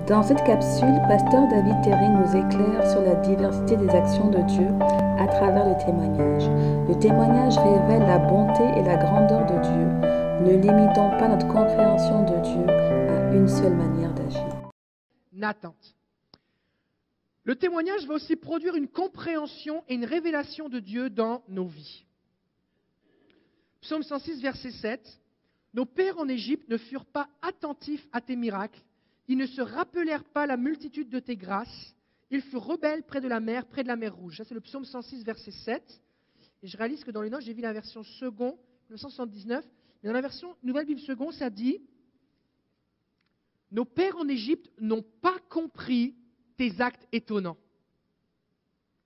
Dans cette capsule, Pasteur David Terry nous éclaire sur la diversité des actions de Dieu à travers le témoignage. Le témoignage révèle la bonté et la grandeur de Dieu. Ne limitons pas notre compréhension de Dieu à une seule manière d'agir. Une attente. Le témoignage va aussi produire une compréhension et une révélation de Dieu dans nos vies. Psaume 106, verset 7. « Nos pères en Égypte ne furent pas attentifs à tes miracles. Ils ne se rappelèrent pas la multitude de tes grâces. Ils furent rebelles près de la mer Rouge. » Ça, c'est le psaume 106, verset 7. Et je réalise que dans les notes, j'ai vu la version second, 1979. Mais dans la version Nouvelle Bible second, ça dit « Nos pères en Égypte n'ont pas compris tes actes étonnants. »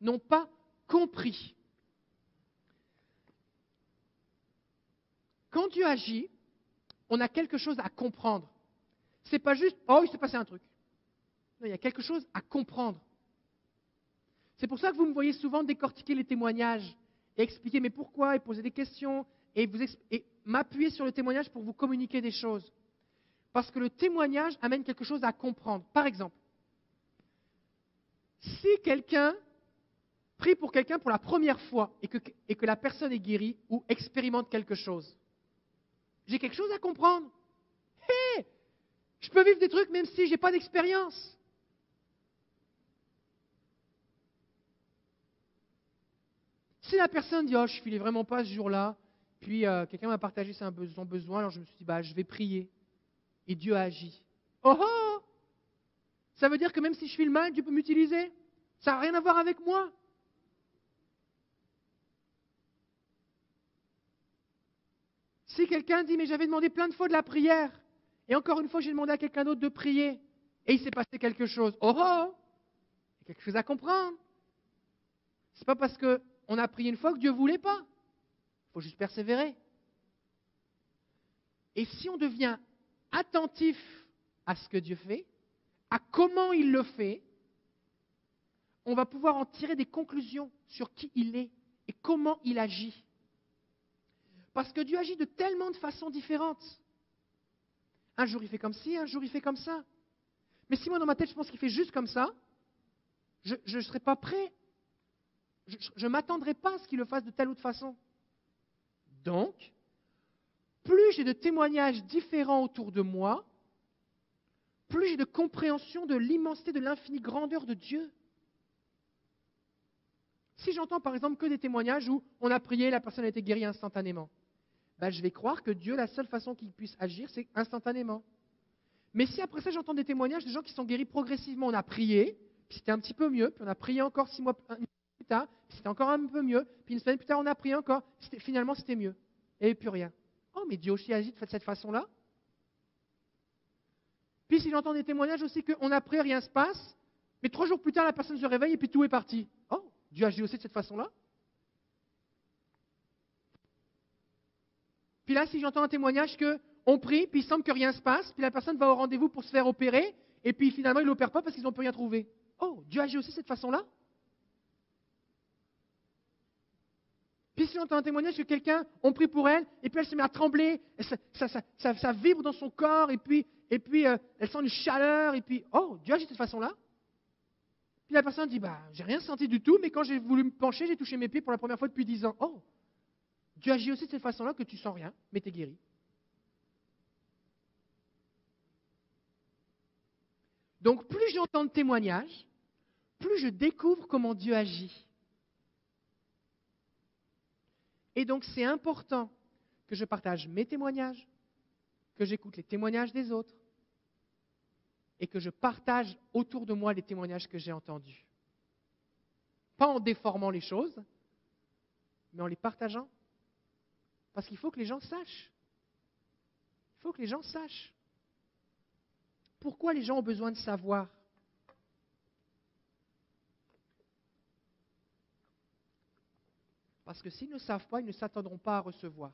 N'ont pas compris. Quand Dieu agit, on a quelque chose à comprendre. Ce n'est pas juste « Oh, il s'est passé un truc ». Non, il y a quelque chose à comprendre. C'est pour ça que vous me voyez souvent décortiquer les témoignages et expliquer mais pourquoi et poser des questions et m'appuyer sur le témoignage pour vous communiquer des choses. Parce que le témoignage amène quelque chose à comprendre. Par exemple, si quelqu'un prie pour quelqu'un pour la première fois et que la personne est guérie ou expérimente quelque chose, j'ai quelque chose à comprendre. Hé! Je peux vivre des trucs même si je n'ai pas d'expérience. Si la personne dit « Oh, je ne filais vraiment pas ce jour-là », puis quelqu'un m'a partagé son besoin, alors je me suis dit « Je vais prier ». Et Dieu a agi. Oh oh! Ça veut dire que même si je file mal, Dieu peut m'utiliser. Ça n'a rien à voir avec moi. Si quelqu'un dit « Mais j'avais demandé plein de fois de la prière, et encore une fois, j'ai demandé à quelqu'un d'autre de prier, et il s'est passé quelque chose. » Oh oh! Il y a quelque chose à comprendre. Ce n'est pas parce qu'on a prié une fois que Dieu ne voulait pas. Il faut juste persévérer. Et si on devient attentif à ce que Dieu fait, à comment il le fait, on va pouvoir en tirer des conclusions sur qui il est et comment il agit. Parce que Dieu agit de tellement de façons différentes. Un jour il fait comme ci, un jour il fait comme ça. Mais si moi dans ma tête je pense qu'il fait juste comme ça, je ne serai pas prêt. Je ne m'attendrai pas à ce qu'il le fasse de telle ou autre façon. Donc, plus j'ai de témoignages différents autour de moi, plus j'ai de compréhension de l'immensité, de l'infinie grandeur de Dieu. Si j'entends par exemple que des témoignages où on a prié, la personne a été guérie instantanément, je vais croire que Dieu, la seule façon qu'il puisse agir, c'est instantanément. Mais si après ça j'entends des témoignages de gens qui sont guéris progressivement, on a prié, puis c'était un petit peu mieux, puis on a prié encore 6 mois plus tard, puis c'était encore un peu mieux, puis une semaine plus tard on a prié encore, finalement c'était mieux, et plus rien. Oh, mais Dieu aussi agit de cette façon-là. Puis si j'entends des témoignages aussi qu'on a prié, rien ne se passe, mais 3 jours plus tard la personne se réveille et puis tout est parti. Oh, Dieu agit aussi de cette façon-là. Puis là, si j'entends un témoignage qu'on prie, puis il semble que rien ne se passe, puis la personne va au rendez-vous pour se faire opérer, et puis finalement il ne l'opère pas parce qu'ils n'ont plus rien trouvé. Oh, Dieu agit aussi de cette façon-là. Puis si j'entends un témoignage que quelqu'un, on prie pour elle, et puis elle se met à trembler, ça vibre dans son corps, et puis elle sent une chaleur, et puis, oh, Dieu agit de cette façon-là. Puis la personne dit, j'ai rien senti du tout, mais quand j'ai voulu me pencher, j'ai touché mes pieds pour la première fois depuis 10 ans. Oh, Dieu agit aussi de cette façon-là que tu sens rien, mais tu es guéri. Donc plus j'entends de témoignages, plus je découvre comment Dieu agit. Et donc c'est important que je partage mes témoignages, que j'écoute les témoignages des autres, et que je partage autour de moi les témoignages que j'ai entendus. Pas en déformant les choses, mais en les partageant. Parce qu'il faut que les gens sachent. Il faut que les gens sachent. Pourquoi les gens ont besoin de savoir? Parce que s'ils ne savent pas, ils ne s'attendront pas à recevoir.